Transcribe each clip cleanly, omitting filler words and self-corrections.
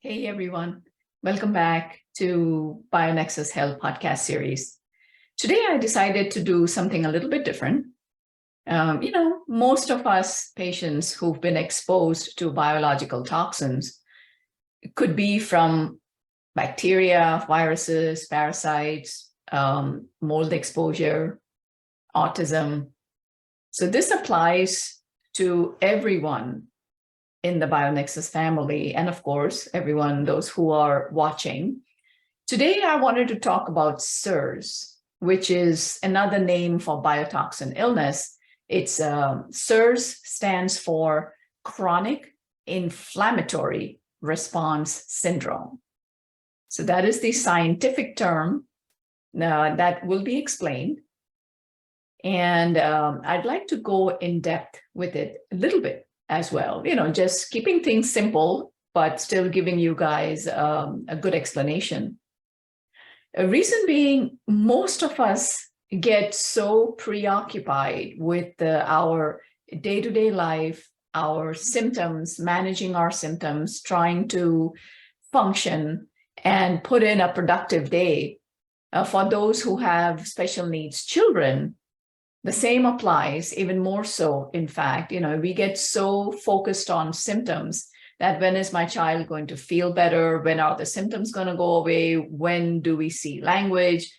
Hey everyone, welcome back to BioNexus Health Podcast series. Today I decided to do something a little bit different. Most of us patients who've been exposed to biological toxins could be from bacteria, viruses, parasites, mold exposure, autism. So this applies to everyone in the BioNexus family, and of course, everyone, those who are watching. Today, I wanted to talk about CIRS, which is another name for biotoxin illness. It's CIRS stands for Chronic Inflammatory Response Syndrome. So that is the scientific term that will be explained. And I'd like to go in depth with it a little bit as well, just keeping things simple, but still giving you guys a good explanation. A reason being, most of us get so preoccupied with our day-to-day life, our symptoms, managing our symptoms, trying to function and put in a productive day. For those who have special needs children, the same applies, even more so, in fact. We get so focused on symptoms that when is my child going to feel better? When are the symptoms going to go away? When do we see language?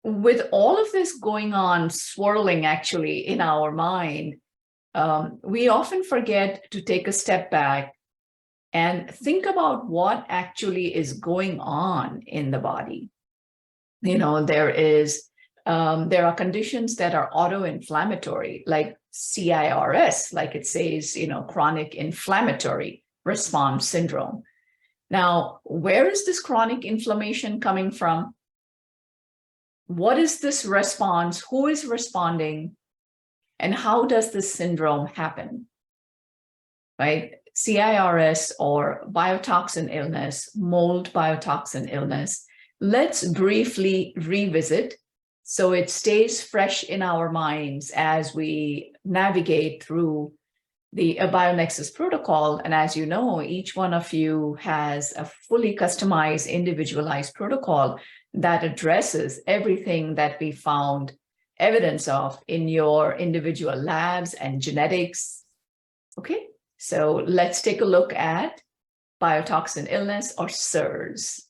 With all of this going on, swirling actually in our mind, we often forget to take a step back and think about what actually is going on in the body. There are conditions that are autoinflammatory, like CIRS, like it says, Chronic Inflammatory Response Syndrome. Now, where is this chronic inflammation coming from? What is this response? Who is responding? And how does this syndrome happen? Right? CIRS, or biotoxin illness, mold biotoxin illness. Let's briefly revisit so it stays fresh in our minds as we navigate through the BioNexus protocol. And as you know, each one of you has a fully customized, individualized protocol that addresses everything that we found evidence of in your individual labs and genetics. Okay, so let's take a look at biotoxin illness, or CIRS.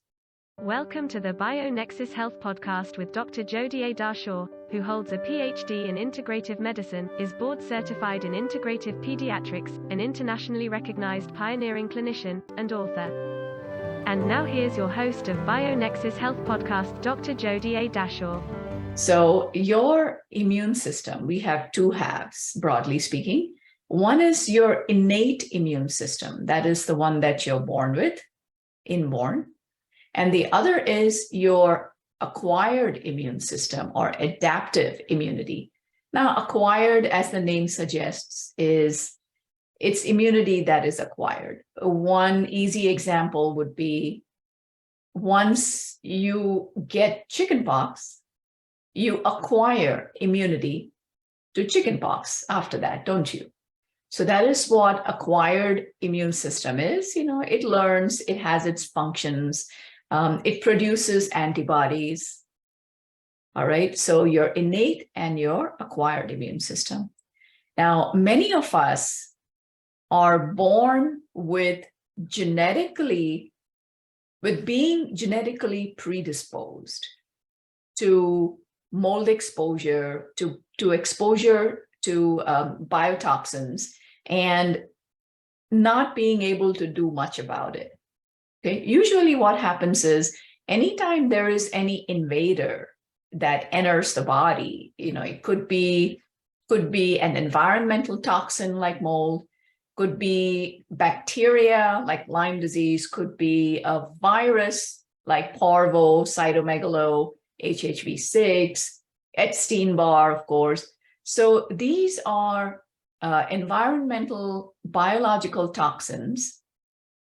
Welcome to the BioNexus Health Podcast with Dr. Jodie A. Dashore, who holds a Ph.D. in Integrative Medicine, is board certified in Integrative Pediatrics, an internationally recognized pioneering clinician, and author. And now here's your host of BioNexus Health Podcast, Dr. Jodie A. Dashore. So your immune system, we have two halves, broadly speaking. One is your innate immune system. That is the one that you're born with, inborn. And the other is your acquired immune system, or adaptive immunity. Now, acquired, as the name suggests, it's immunity that is acquired. One easy example would be, once you get chickenpox, you acquire immunity to chickenpox after that, don't you? So that is what acquired immune system is. It learns, it has its functions. It produces antibodies. All right. So your innate and your acquired immune system. Now, many of us are born with being genetically predisposed to mold exposure, to exposure to biotoxins, and not being able to do much about it. Okay. Usually what happens is, anytime there is any invader that enters the body, it could be an environmental toxin like mold, could be bacteria like Lyme disease, could be a virus like parvo, cytomegalo, HHV6, Epstein-Barr, of course. So these are environmental biological toxins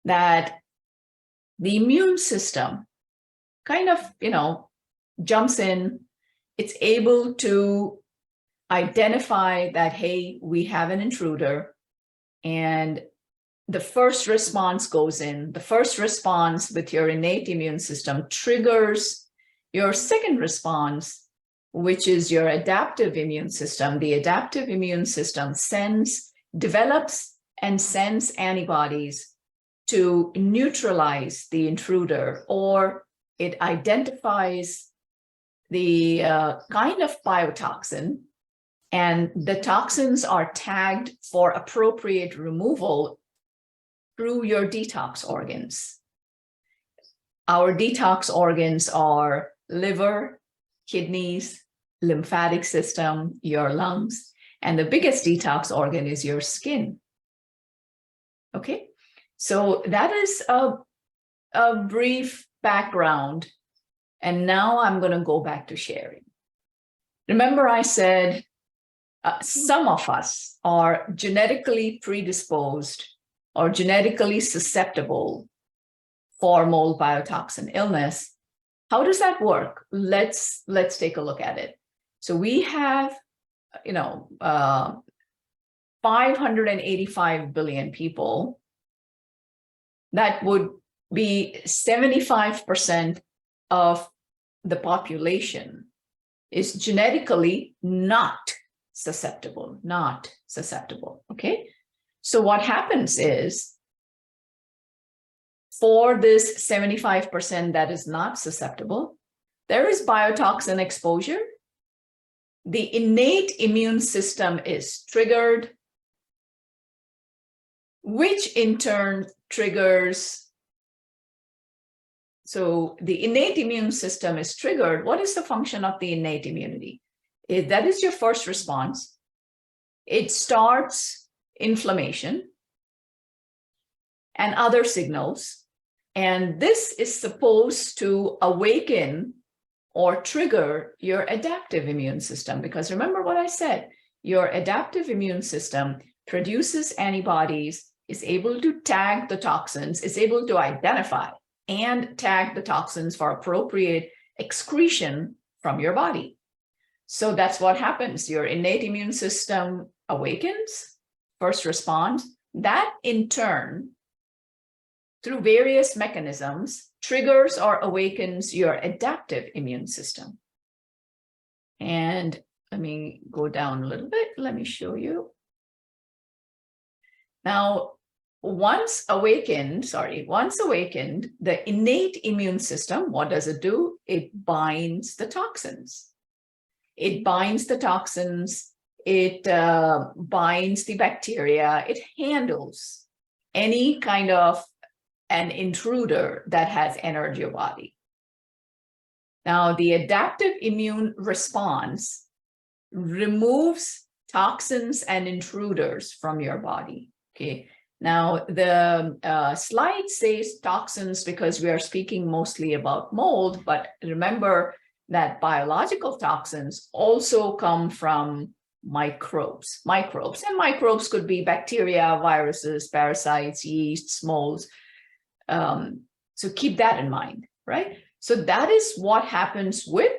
that the immune system kind of, jumps in. It's able to identify that, hey, we have an intruder, and the first response goes in. The first response with your innate immune system triggers your second response, which is your adaptive immune system. The adaptive immune system develops and sends antibodies to neutralize the intruder, or it identifies the kind of biotoxin, and the toxins are tagged for appropriate removal through your detox organs. Our detox organs are liver, kidneys, lymphatic system, your lungs, and the biggest detox organ is your skin. Okay, so that is a brief background. And now I'm going to go back to sharing. Remember, I said some of us are genetically predisposed or genetically susceptible for mold biotoxin illness. How does that work? Let's take a look at it. So we have, 585 billion people. That would be 75% of the population is genetically not susceptible, okay? So what happens is, for this 75% that is not susceptible, there is biotoxin exposure. The innate immune system is triggered, which in turn triggers. So the innate immune system is triggered. What is the function of the innate immunity? That is your first response. It starts inflammation and other signals. And this is supposed to awaken or trigger your adaptive immune system. Because remember what I said, your adaptive immune system produces antibodies, is able to tag the toxins, is able to identify and tag the toxins for appropriate excretion from your body. So that's what happens. Your innate immune system awakens, first response. That in turn, through various mechanisms, triggers or awakens your adaptive immune system. And let me go down a little bit. Let me show you. Now, once awakened, the innate immune system, what does it do? It binds the toxins. It binds the toxins, it binds the bacteria, it handles any kind of an intruder that has entered your body. Now, the adaptive immune response removes toxins and intruders from your body, okay? Now, the slide says toxins because we are speaking mostly about mold, but remember that biological toxins also come from microbes. And microbes could be bacteria, viruses, parasites, yeasts, molds. So keep that in mind, right? So that is what happens with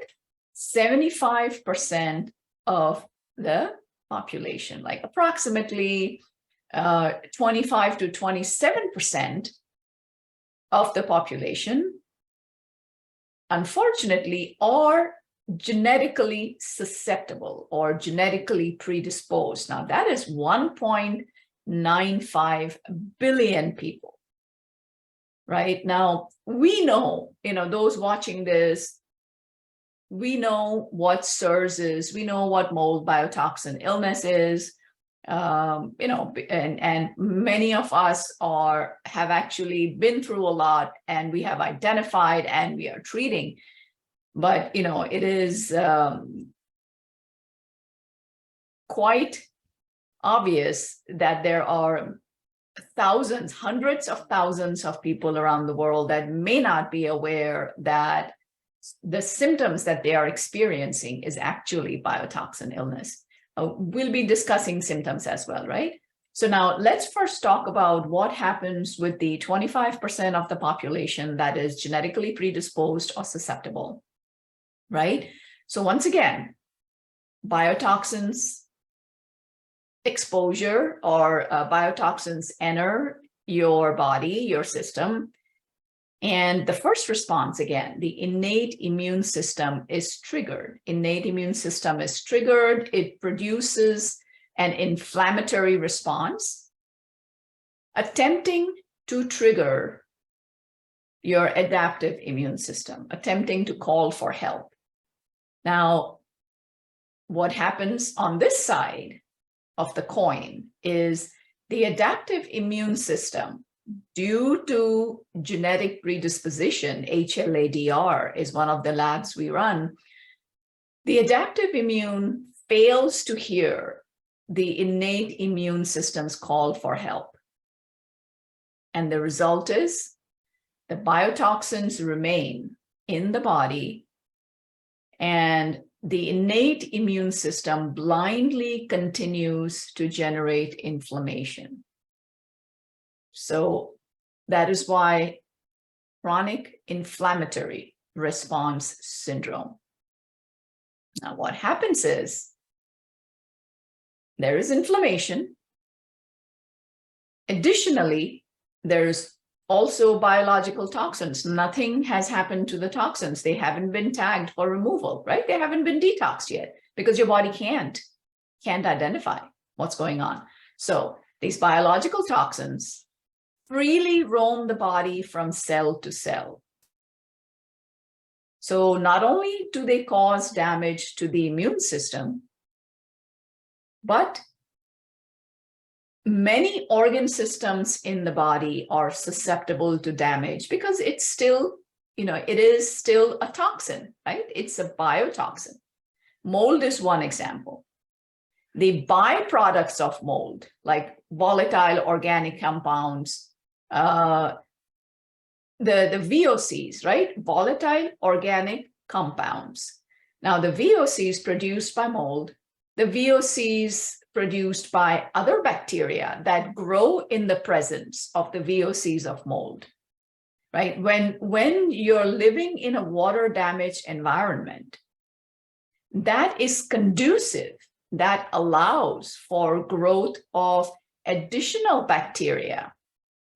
75% of the population, like approximately 25 to 27% of the population, unfortunately, are genetically susceptible or genetically predisposed. Now, that is 1.95 billion people. Right now, we know, those watching this, we know what CIRS is, we know what mold biotoxin illness is, and many of us have actually been through a lot, and we have identified and we are treating. But, it is quite obvious that there are thousands, hundreds of thousands of people around the world that may not be aware that the symptoms that they are experiencing is actually biotoxin illness. We'll be discussing symptoms as well, right? So now let's first talk about what happens with the 25% of the population that is genetically predisposed or susceptible, right? So once again, biotoxins exposure or biotoxins enter your body, your system. And the first response, again, the innate immune system is triggered. Innate immune system is triggered. It produces an inflammatory response, attempting to trigger your adaptive immune system, attempting to call for help. Now, what happens on this side of the coin is the adaptive immune system, due to genetic predisposition, HLA-DR is one of the labs we run, the adaptive immune fails to hear the innate immune system's call for help. And the result is the biotoxins remain in the body, and the innate immune system blindly continues to generate inflammation. So that is why chronic inflammatory response syndrome. Now, what happens is there is inflammation. Additionally, there's also biological toxins. Nothing has happened to the toxins. They haven't been tagged for removal, right? They haven't been detoxed yet because your body can't identify what's going on. So these biological toxins freely roam the body from cell to cell. So not only do they cause damage to the immune system, but many organ systems in the body are susceptible to damage because it's still, it is still a toxin, right? It's a biotoxin. Mold is one example. The byproducts of mold, like volatile organic compounds, the VOCs, right? Volatile organic compounds. Now, the VOCs produced by mold, the VOCs produced by other bacteria that grow in the presence of the VOCs of mold, right? When you're living in a water-damaged environment, that is conducive, that allows for growth of additional bacteria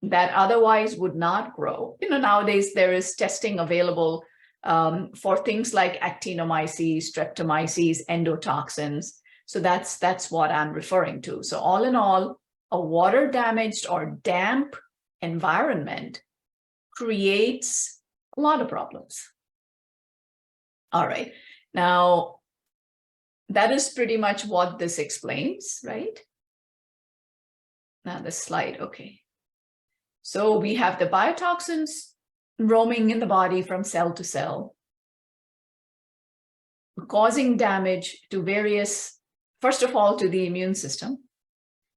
that otherwise would not grow. Nowadays there is testing available for things like actinomyces, streptomyces, endotoxins. So that's what I'm referring to. So all in all, a water damaged or damp environment creates a lot of problems. All right. Now, that is pretty much what this explains, right? Now the slide, okay. So we have the biotoxins roaming in the body from cell to cell, causing damage to various, first of all, to the immune system,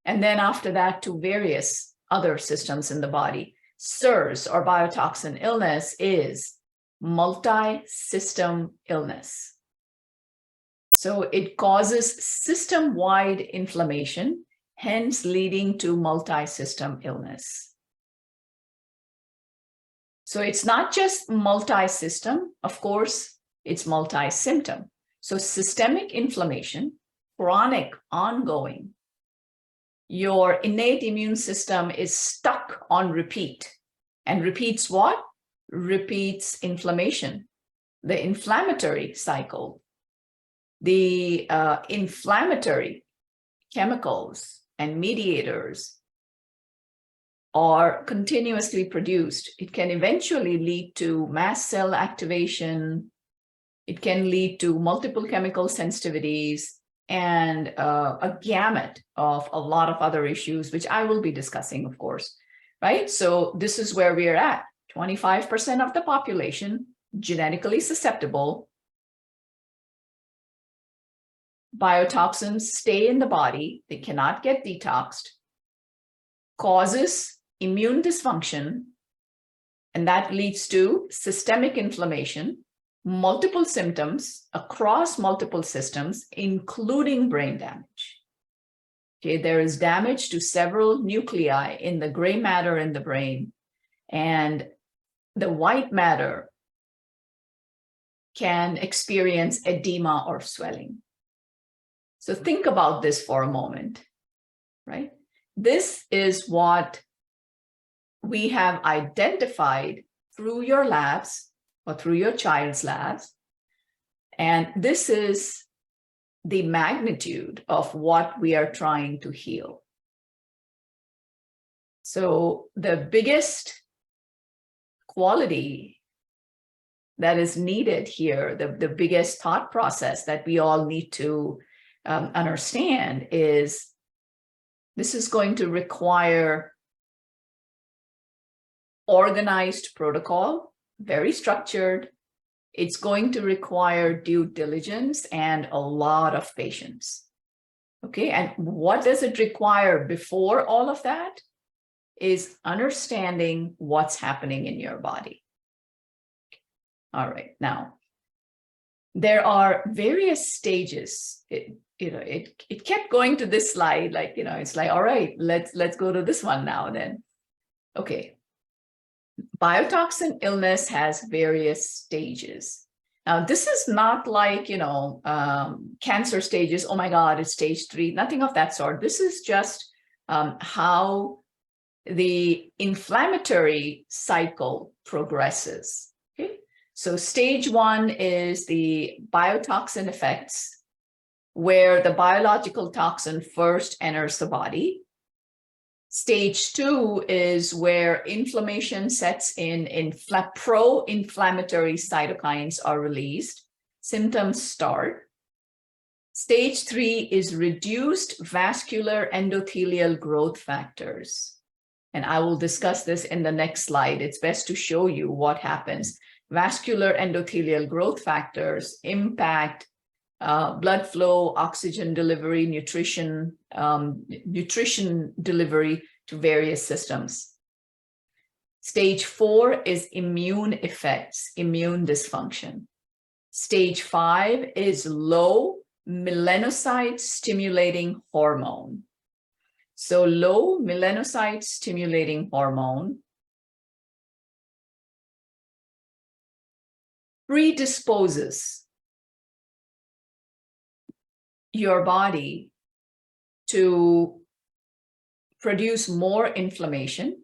and then after that to various other systems in the body. CIRS, or biotoxin illness, is multi-system illness. So it causes system-wide inflammation, hence leading to multi-system illness. So it's not just multi-system, of course, it's multi-symptom. So systemic inflammation, chronic, ongoing, your innate immune system is stuck on repeat. And repeats what? Repeats inflammation, the inflammatory cycle. The inflammatory chemicals and mediators are continuously produced. It can eventually lead to mast cell activation. It can lead to multiple chemical sensitivities and a gamut of a lot of other issues, which I will be discussing, of course, right? So this is where we are at. 25% of the population, genetically susceptible. Biotoxins stay in the body. They cannot get detoxed. Causes immune dysfunction, and that leads to systemic inflammation, multiple symptoms across multiple systems, including brain damage. Okay, there is damage to several nuclei in the gray matter in the brain, and the white matter can experience edema or swelling. So think about this for a moment, right? This is what we have identified through your labs or through your child's labs. And this is the magnitude of what we are trying to heal. So the biggest quality that is needed here, the biggest thought process that we all need to understand is this is going to require organized protocol, very structured. It's going to require due diligence and a lot of patience. Okay, and what does it require before all of that is understanding what's happening in your body. All right, now, there are various stages. It kept going to this slide, like, it's like, all right, let's go to this one now then. Okay. Biotoxin illness has various stages. Now, this is not like, cancer stages. Oh my God, it's stage 3, nothing of that sort. This is just how the inflammatory cycle progresses. Okay, so stage 1 is the biotoxin effects, where the biological toxin first enters the body. Stage 2 is where inflammation sets in pro-inflammatory cytokines are released, symptoms start. Stage 3 is reduced vascular endothelial growth factors. And I will discuss this in the next slide. It's best to show you what happens. Vascular endothelial growth factors impact blood flow, oxygen delivery, nutrition delivery to various systems. Stage 4 is immune effects, immune dysfunction. Stage 5 is low melanocyte stimulating hormone. So low melanocyte stimulating hormone predisposes your body to produce more inflammation.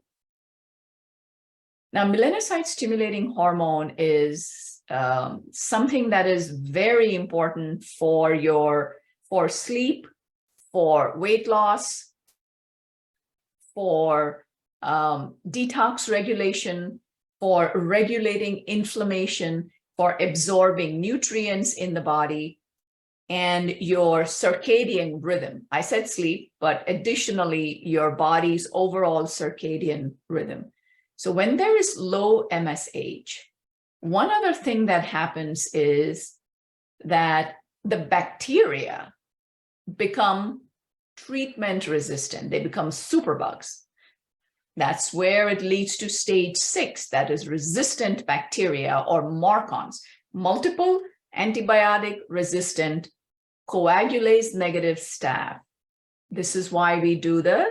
Now, melanocyte stimulating hormone is something that is very important for sleep, for weight loss, for detox regulation, for regulating inflammation, for absorbing nutrients in the body, and your circadian rhythm. I said sleep, but additionally, your body's overall circadian rhythm. So when there is low MSH, one other thing that happens is that the bacteria become treatment resistant. They become superbugs. That's where it leads to stage 6, that is resistant bacteria, or MARCONs, multiple antibiotic resistant coagulase negative staph. This is why we do the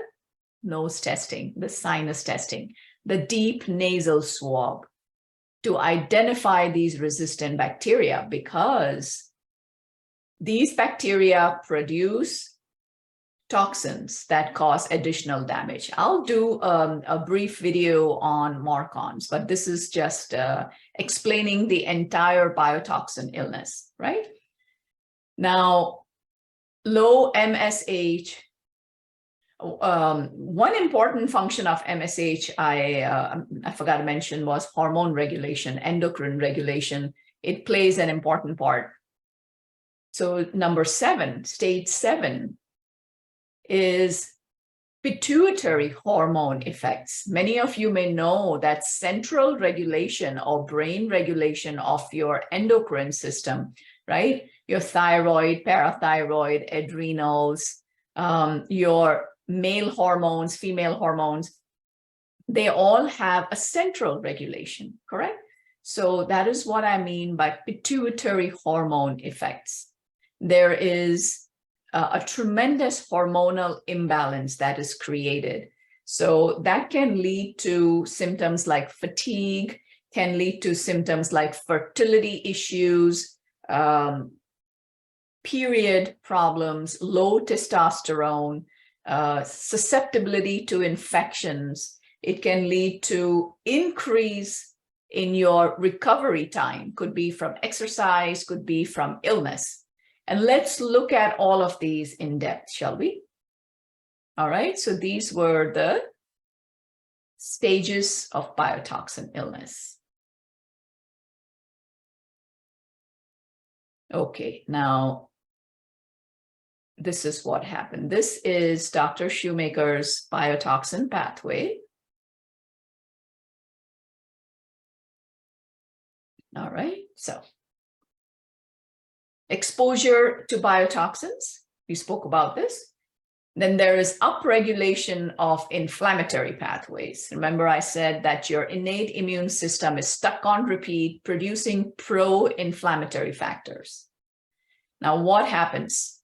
nose testing, the sinus testing, the deep nasal swab to identify these resistant bacteria, because these bacteria produce toxins that cause additional damage. I'll do a brief video on MARCONs, but this is just explaining the entire biotoxin illness, right? Now, low MSH, one important function of MSH I forgot to mention was hormone regulation, endocrine regulation. It plays an important part. So number 7, stage 7, is pituitary hormone effects. Many of you may know that central regulation or brain regulation of your endocrine system, right? Your thyroid, parathyroid, adrenals, your male hormones, female hormones, they all have a central regulation, correct? So that is what I mean by pituitary hormone effects. There is a tremendous hormonal imbalance that is created. So that can lead to symptoms like fatigue, can lead to symptoms like fertility issues, period problems, low testosterone, susceptibility to infections, It can lead to increase in your recovery time, could be from exercise, could be from illness. And let's look at all of these in depth, shall we? All right, so these were the stages of biotoxin illness. Okay, now this is what happened. This is Dr. Shoemaker's biotoxin pathway. All right, so exposure to biotoxins, we spoke about this. Then there is upregulation of inflammatory pathways. Remember, I said that your innate immune system is stuck on repeat, producing pro-inflammatory factors. Now, what happens?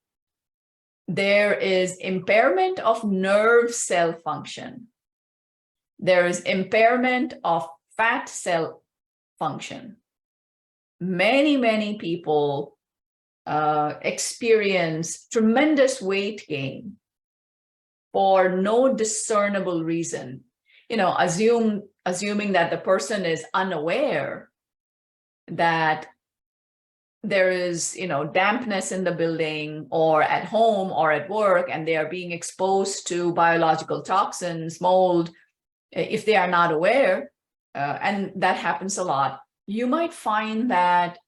There is impairment of nerve cell function. There is impairment of fat cell function. Many people experience tremendous weight gain for no discernible reason. Assuming that the person is unaware that there is, dampness in the building or at home or at work, and they are being exposed to biological toxins, mold, if they are not aware, and that happens a lot, you might find that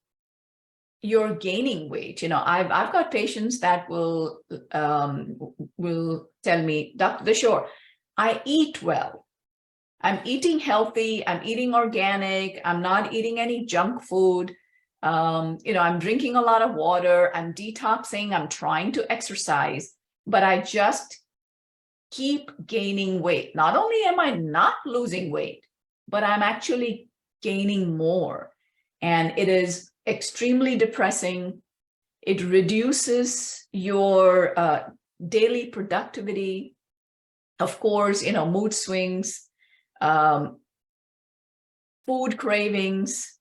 you're gaining weight. I've got patients that will tell me, Dr. Dashore, I eat well. I'm eating healthy. I'm eating organic. I'm not eating any junk food. I'm drinking a lot of water. I'm detoxing. I'm trying to exercise, but I just keep gaining weight. Not only am I not losing weight, but I'm actually gaining more. And it is extremely depressing. It reduces your daily productivity. Of course, mood swings, food cravings,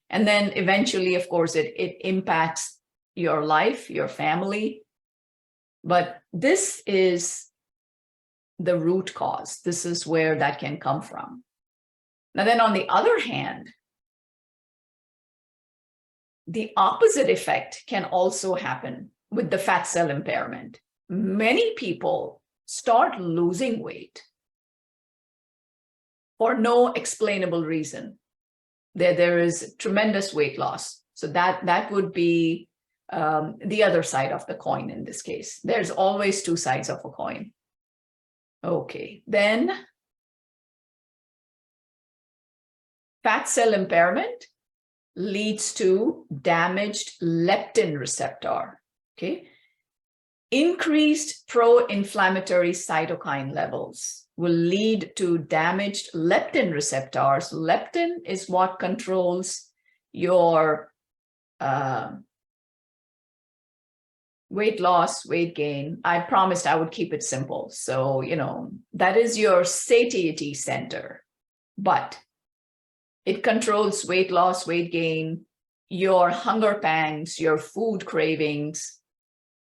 and then eventually, of course, it impacts your life, your family. But this is the root cause. This is where that can come from. Now, then on the other hand, the opposite effect can also happen with the fat cell impairment. Many people start losing weight for no explainable reason. There is tremendous weight loss. So that would be the other side of the coin in this case. There's always two sides of a coin. Okay, then fat cell impairment leads to damaged leptin receptor, okay? Increased pro-inflammatory cytokine levels will lead to damaged leptin receptors. Leptin is what controls your weight loss, weight gain. I promised I would keep it simple. So, that is your satiety center, but it controls weight loss, weight gain, your hunger pangs, your food cravings,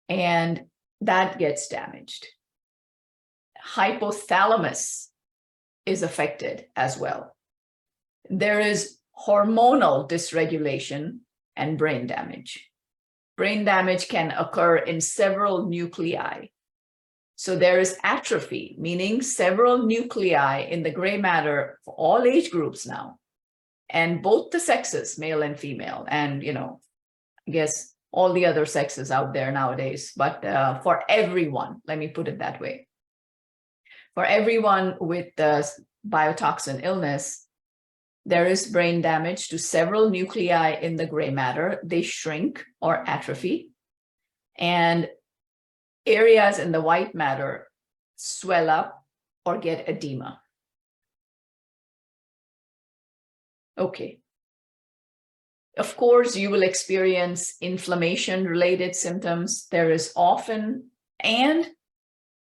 and that gets damaged. Hypothalamus is affected as well. There is hormonal dysregulation and brain damage. Brain damage can occur in several nuclei. So there is atrophy, meaning several nuclei in the gray matter for all age groups now. And both the sexes, male and female, and, I guess all the other sexes out there nowadays, but for everyone, let me put it that way. For everyone with the biotoxin illness, there is brain damage to several nuclei in the gray matter. They shrink or atrophy, and areas in the white matter swell up or get edema. Okay. Of course, you will experience inflammation-related symptoms. There is often and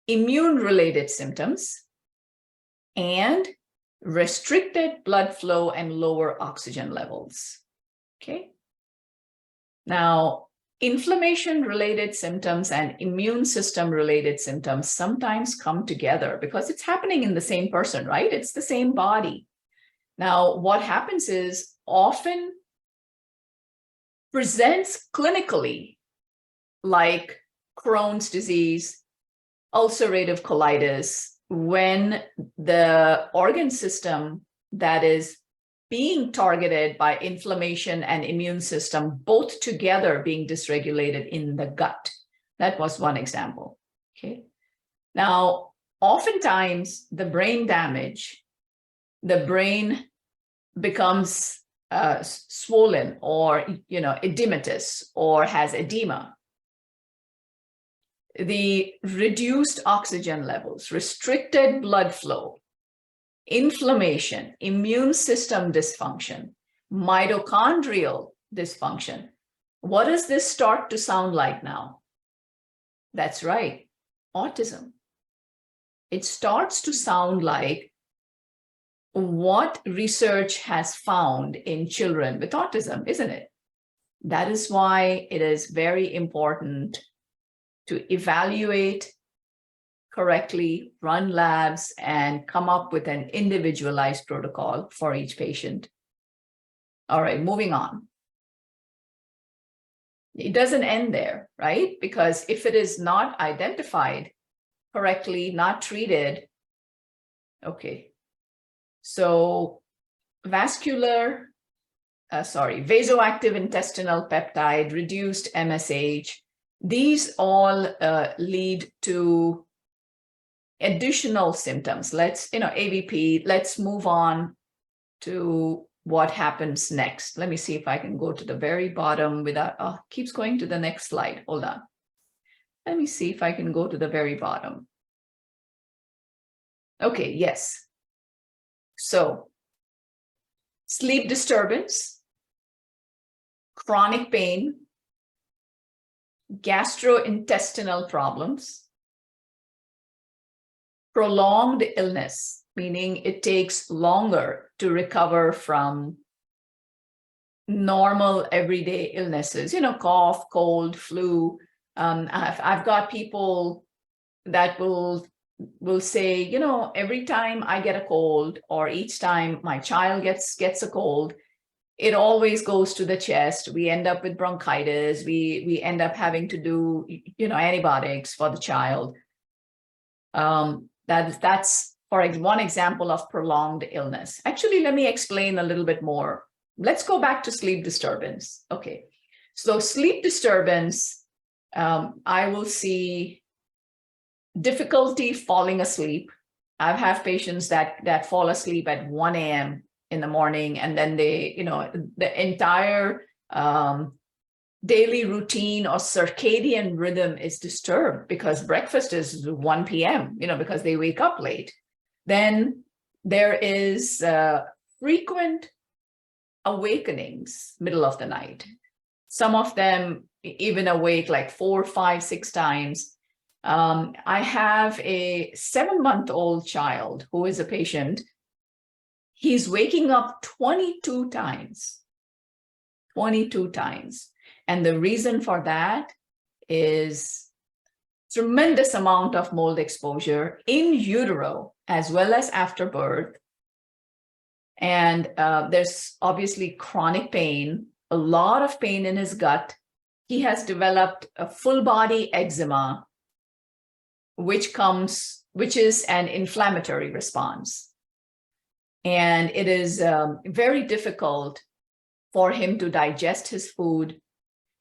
immune-related symptoms and restricted blood flow and lower oxygen levels. Okay. Now, inflammation-related symptoms and immune system-related symptoms sometimes come together because it's happening in the same person, right? It's the same body. Now, what happens is often presents clinically like Crohn's disease, ulcerative colitis, when the organ system that is being targeted by inflammation and immune system, both together being dysregulated in the gut. That was one example, okay? Now, oftentimes the brain damage, the brain becomes swollen or, edematous or has edema. The reduced oxygen levels, restricted blood flow, inflammation, immune system dysfunction, mitochondrial dysfunction. What does this start to sound like now? That's right, autism. It starts to sound like what research has found in children with autism, isn't it? That is why it is very important to evaluate correctly, run labs, and come up with an individualized protocol for each patient. All right, moving on. It doesn't end there, right? Because if it is not identified correctly, not treated, okay. So vasoactive intestinal peptide, reduced MSH, these all lead to additional symptoms. Let's, AVP, let's move on to what happens next. Let me see if I can go to the very bottom without, keeps going to the next slide. Hold on. Let me see if I can go to the very bottom. Okay, yes. So, sleep disturbance, chronic pain, gastrointestinal problems, prolonged illness, meaning it takes longer to recover from normal everyday illnesses, cough, cold, flu. I've got people that will say, every time I get a cold or each time my child gets a cold, it always goes to the chest. We end up with bronchitis. We end up having to do, antibiotics for the child. That's for one example of prolonged illness. Actually, let me explain a little bit more. Let's go back to sleep disturbance. Okay, so sleep disturbance, I will see difficulty falling asleep. I have patients that fall asleep at 1 a.m. in the morning, and then they, the entire daily routine or circadian rhythm is disturbed because breakfast is 1 p.m., because they wake up late. Then there is frequent awakenings middle of the night. Some of them even awake like 4, 5, 6 times. I have a 7-month-old child who is a patient. He's waking up 22 times. 22 times. And the reason for that is tremendous amount of mold exposure in utero as well as after birth. And there's obviously chronic pain, a lot of pain in his gut. He has developed a full body eczema, which is an inflammatory response. And it is very difficult for him to digest his food.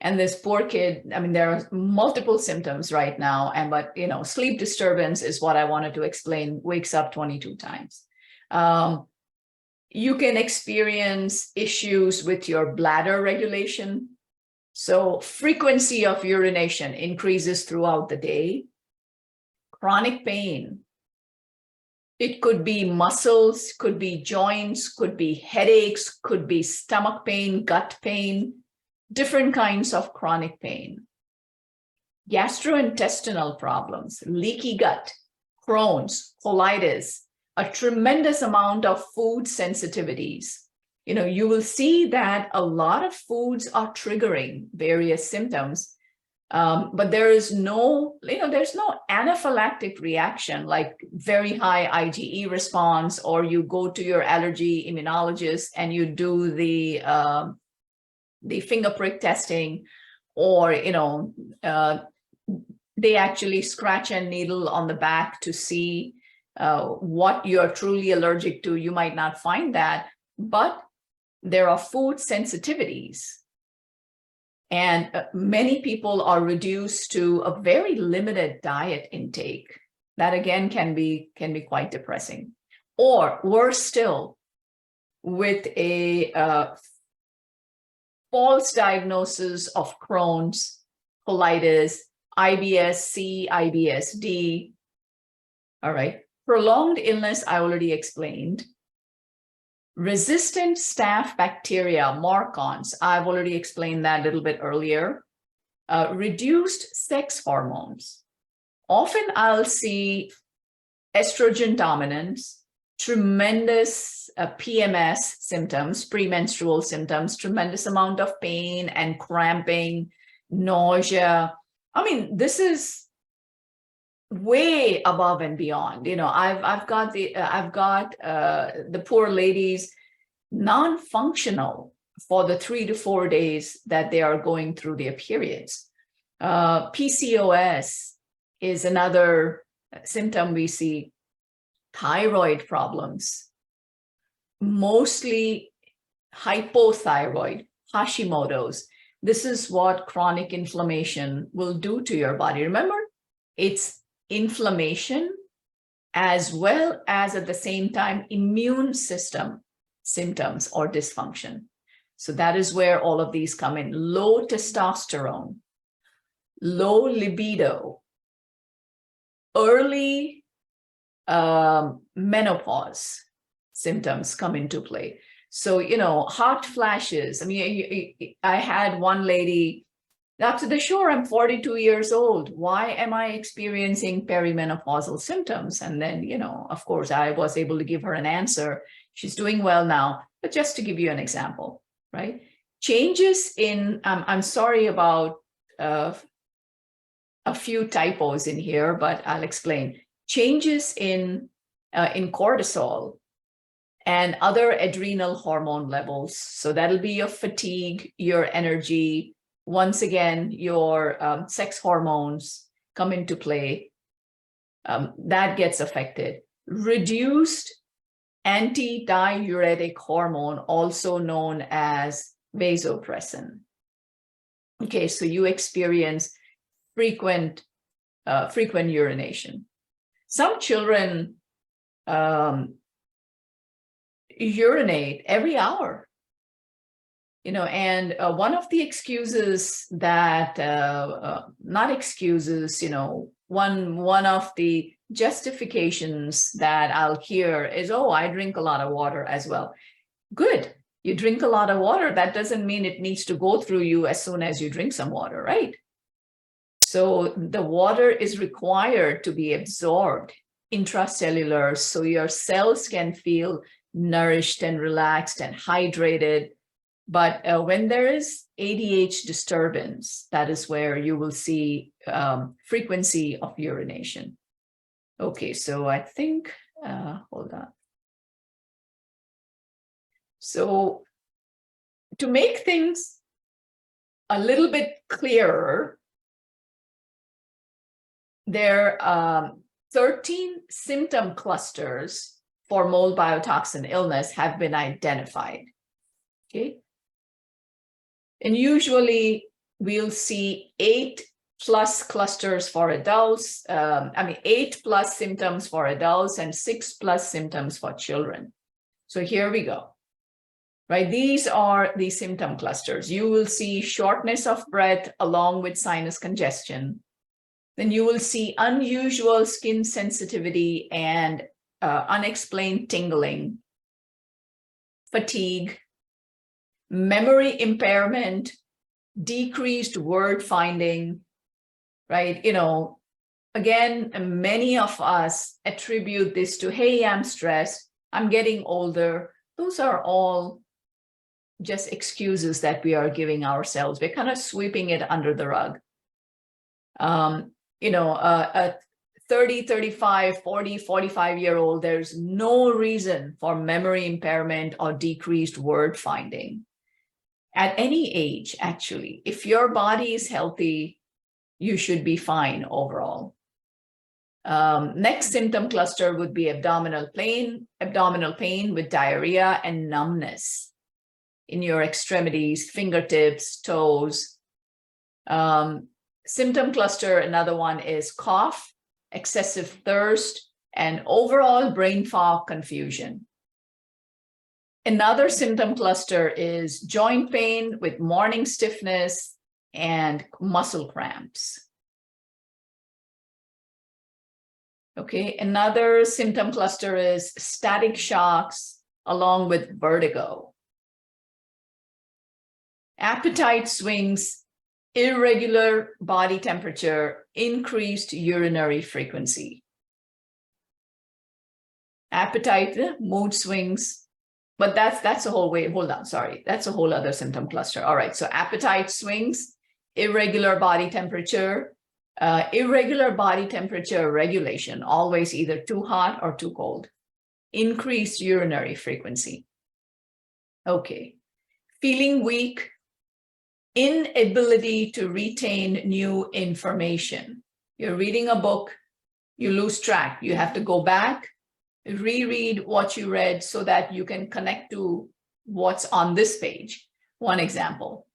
And this poor kid, there are multiple symptoms right now, but sleep disturbance is what I wanted to explain, wakes up 22 times. You can experience issues with your bladder regulation. So frequency of urination increases throughout the day. Chronic pain. It could be muscles, could be joints, could be headaches, could be stomach pain, gut pain, different kinds of chronic pain. Gastrointestinal problems, leaky gut, Crohn's, colitis, a tremendous amount of food sensitivities. you will see that a lot of foods are triggering various symptoms. But there's no anaphylactic reaction like very high IgE response, or you go to your allergy immunologist and you do the finger prick testing, or they actually scratch a needle on the back to see what you're truly allergic to. You might not find that, but there are food sensitivities. And many people are reduced to a very limited diet intake. That again can be quite depressing. Or worse still, with a false diagnosis of Crohn's, colitis, IBS-C, IBS-D. All right. Prolonged illness, I already explained. Resistant staph bacteria, MARCONs, I've already explained that a little bit earlier. Reduced sex hormones. Often I'll see estrogen dominance, tremendous PMS symptoms, premenstrual symptoms, tremendous amount of pain and cramping, nausea. I mean, this is way above and beyond. I've got the poor ladies non-functional for the 3 to 4 days that they are going through their periods. PCOS is another symptom we see. Thyroid problems, mostly hypothyroid, Hashimoto's. This is what chronic inflammation will do to your body. Remember, it's inflammation as well as at the same time immune system symptoms or dysfunction. So that is where all of these come in. Low testosterone, low libido, early menopause symptoms come into play. So, hot flashes. I mean, I had one lady, Dr. Dashore, I'm 42 years old. Why am I experiencing perimenopausal symptoms? And then, of course, I was able to give her an answer. She's doing well now, but just to give you an example, right? Changes in, I'm sorry about a few typos in here, but I'll explain. Changes in cortisol and other adrenal hormone levels. So that'll be your fatigue, your energy. Once again, your sex hormones come into play. That gets affected. Reduced antidiuretic hormone, also known as vasopressin. Okay, so you experience frequent urination. Some children urinate every hour, and one of the excuses that, not excuses, one of the justifications that I'll hear is, oh, I drink a lot of water as well. Good. You drink a lot of water. That doesn't mean it needs to go through you as soon as you drink some water, right? So the water is required to be absorbed intracellular so your cells can feel nourished and relaxed and hydrated. But when there is ADH disturbance, that is where you will see frequency of urination. Okay, so I think, hold on. So to make things a little bit clearer, there are 13 symptom clusters for mold biotoxin illness have been identified. Okay. And usually we'll see 8+ clusters for adults, 8+ symptoms for adults and 6+ symptoms for children. So here we go. Right, these are the symptom clusters. You will see shortness of breath along with sinus congestion. Then you will see unusual skin sensitivity and unexplained tingling, fatigue, memory impairment, decreased word finding, right? Again, many of us attribute this to, hey, I'm stressed, I'm getting older. Those are all just excuses that we are giving ourselves. We're kind of sweeping it under the rug. A 30, 35, 40, 45-year-old, there's no reason for memory impairment or decreased word finding. At any age, actually, if your body is healthy, you should be fine overall. Next symptom cluster would be abdominal pain with diarrhea and numbness in your extremities, fingertips, toes. Symptom cluster, another one is cough, excessive thirst, and overall brain fog confusion. Another symptom cluster is joint pain with morning stiffness and muscle cramps. Okay, another symptom cluster is static shocks along with vertigo. Appetite swings, irregular body temperature, increased urinary frequency. Appetite, mood swings, but that's a whole way, hold on, sorry. That's a whole other symptom cluster. All right, so appetite swings, irregular body temperature regulation, always either too hot or too cold. Increased urinary frequency. Okay, feeling weak, inability to retain new information. You're reading a book, you lose track. You have to go back, reread what you read so that you can connect to what's on this page. One example,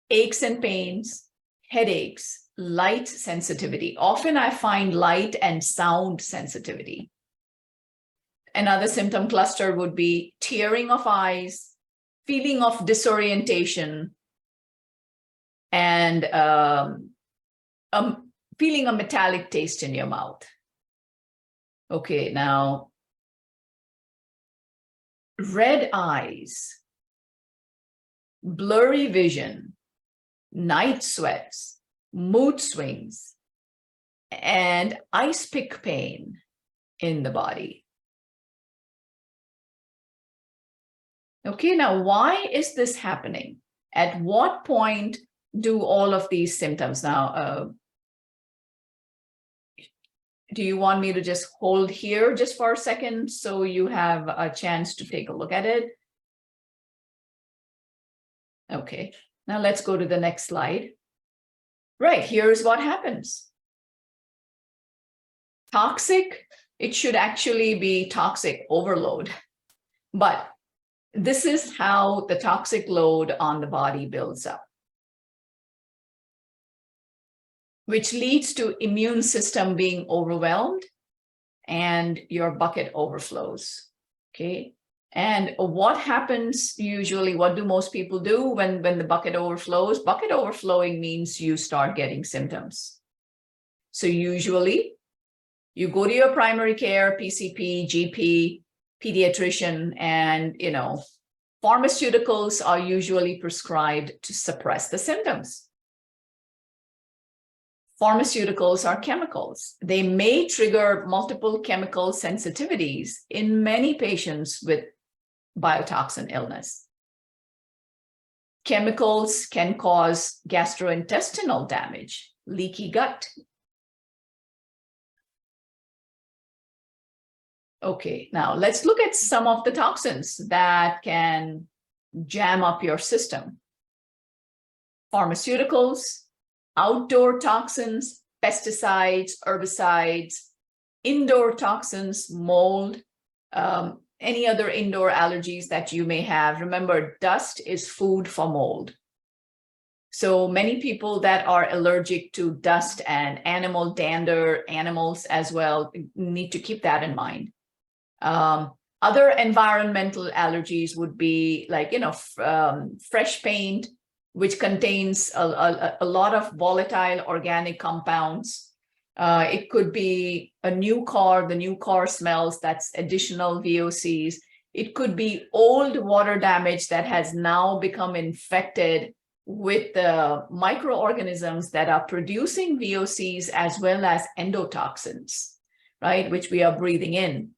aches and pains, headaches, light sensitivity. Often I find light and sound sensitivity. Another symptom cluster would be tearing of eyes, feeling of disorientation, and feeling a metallic taste in your mouth. Okay, now, red eyes, blurry vision, night sweats, mood swings, and ice pick pain in the body. Okay, now why is this happening? At what point do all of these symptoms now, do you want me to just hold here just for a second so you have a chance to take a look at it? Okay, now let's go to the next slide. Right, here's what happens. Toxic, it should actually be toxic overload, but this is how the toxic load on the body builds up, which leads to immune system being overwhelmed and your bucket overflows, okay? And what happens usually, what do most people do when the bucket overflows? Bucket overflowing means you start getting symptoms. So usually you go to your primary care, PCP, GP, pediatrician, and pharmaceuticals are usually prescribed to suppress the symptoms. Pharmaceuticals are chemicals. They may trigger multiple chemical sensitivities in many patients with biotoxin illness. Chemicals can cause gastrointestinal damage, leaky gut. Okay, now let's look at some of the toxins that can jam up your system. Pharmaceuticals, outdoor toxins, pesticides, herbicides, indoor toxins, mold, any other indoor allergies that you may have. Remember, dust is food for mold. So many people that are allergic to dust and animal dander, animals as well, need to keep that in mind. Other environmental allergies would be like, fresh paint, which contains a lot of volatile organic compounds. It could be a new car, the new car smells, that's additional VOCs. It could be old water damage that has now become infected with the microorganisms that are producing VOCs as well as endotoxins, right, which we are breathing in.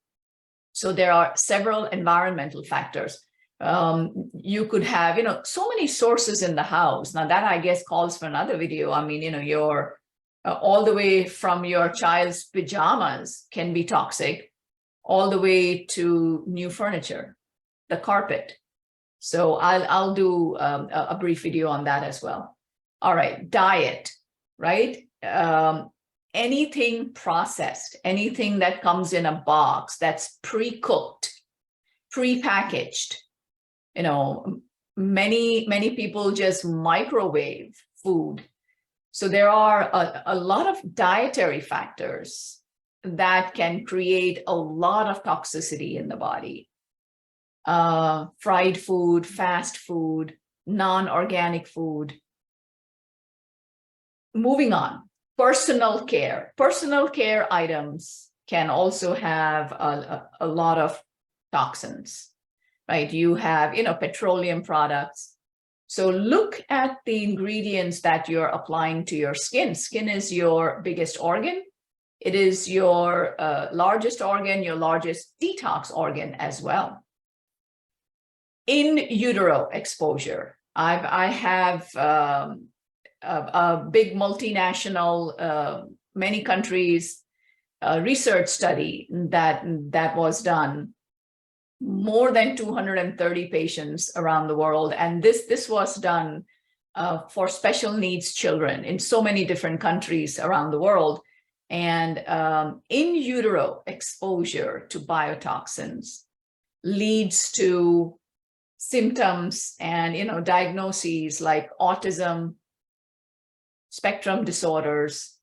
So there are several environmental factors. You could have, so many sources in the house. Now that I guess calls for another video. I mean, your all the way from your child's pajamas can be toxic, all the way to new furniture, the carpet. So I'll do a brief video on that as well. All right, diet, right? Anything processed, anything that comes in a box that's pre-cooked, pre-packaged. Many people just microwave food. So there are a lot of dietary factors that can create a lot of toxicity in the body. Fried food, fast food, non-organic food. Moving on, personal care. Personal care items can also have a lot of toxins, right? You have, petroleum products. So look at the ingredients that you're applying to your skin. Skin is your biggest organ. It is your largest organ, your largest detox organ as well. In utero exposure, I have a big multinational, many countries research study that was done, more than 230 patients around the world. And this was done for special needs children in so many different countries around the world. And in utero exposure to biotoxins leads to symptoms and diagnoses like autism, spectrum disorders,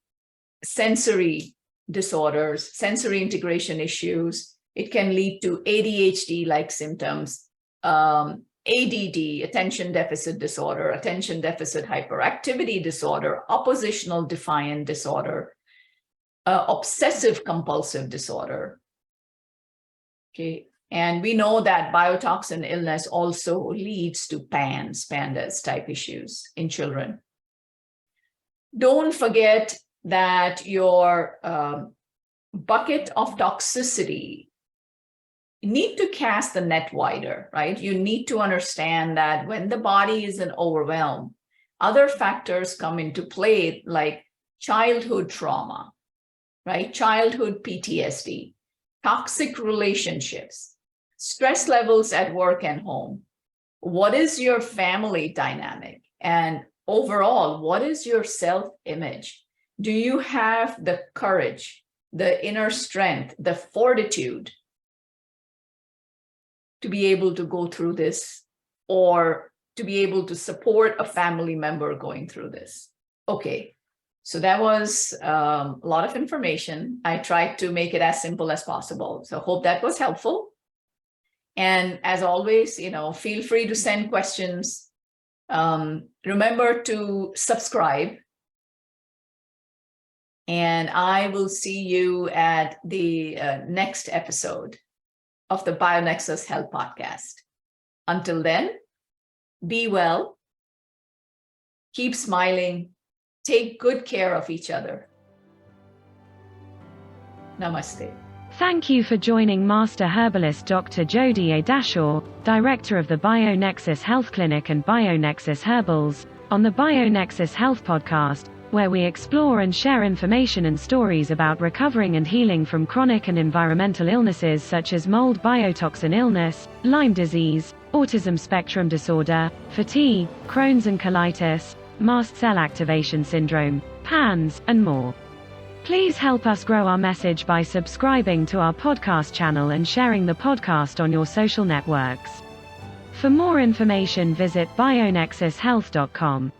sensory disorders, sensory integration issues. It can lead to ADHD-like symptoms, ADD, attention deficit disorder, attention deficit hyperactivity disorder, oppositional defiant disorder, obsessive compulsive disorder. Okay, and we know that biotoxin illness also leads to PANDAS type issues in children. Don't forget that your bucket of toxicity, you need to cast the net wider, right? You need to understand that when the body is in overwhelm, other factors come into play like childhood trauma, right? Childhood PTSD, toxic relationships, stress levels at work and home. What is your family dynamic? And overall, what is your self-image? Do you have the courage, the inner strength, the fortitude to be able to go through this, or to be able to support a family member going through this? Okay, so that was a lot of information. I tried to make it as simple as possible. So hope that was helpful. And as always, feel free to send questions. Remember to subscribe. And I will see you at the next episode of the BioNexus Health Podcast. Until then, be well, keep smiling, take good care of each other. Namaste. Thank you for joining Master Herbalist Dr. Jodie A. Dashore, Director of the BioNexus Health Clinic and BioNexus Herbals, on the BioNexus Health Podcast, where we explore and share information and stories about recovering and healing from chronic and environmental illnesses such as mold biotoxin illness, Lyme disease, autism spectrum disorder, fatigue, Crohn's and colitis, mast cell activation syndrome, PANS, and more. Please help us grow our message by subscribing to our podcast channel and sharing the podcast on your social networks. For more information, visit bionexushealth.com.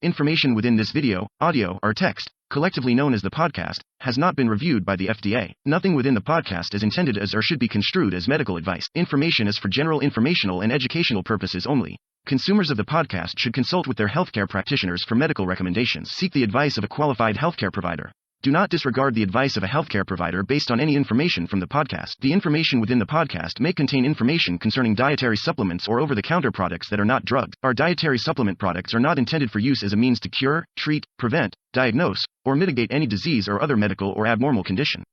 Information within this video, audio, or text, collectively known as the podcast, has not been reviewed by the FDA. Nothing within the podcast is intended as or should be construed as medical advice. Information is for general informational and educational purposes only. Consumers of the podcast should consult with their healthcare practitioners for medical recommendations. Seek the advice of a qualified healthcare provider. Do not disregard the advice of a healthcare provider based on any information from the podcast. The information within the podcast may contain information concerning dietary supplements or over-the-counter products that are not drugs. Our dietary supplement products are not intended for use as a means to cure, treat, prevent, diagnose, or mitigate any disease or other medical or abnormal condition.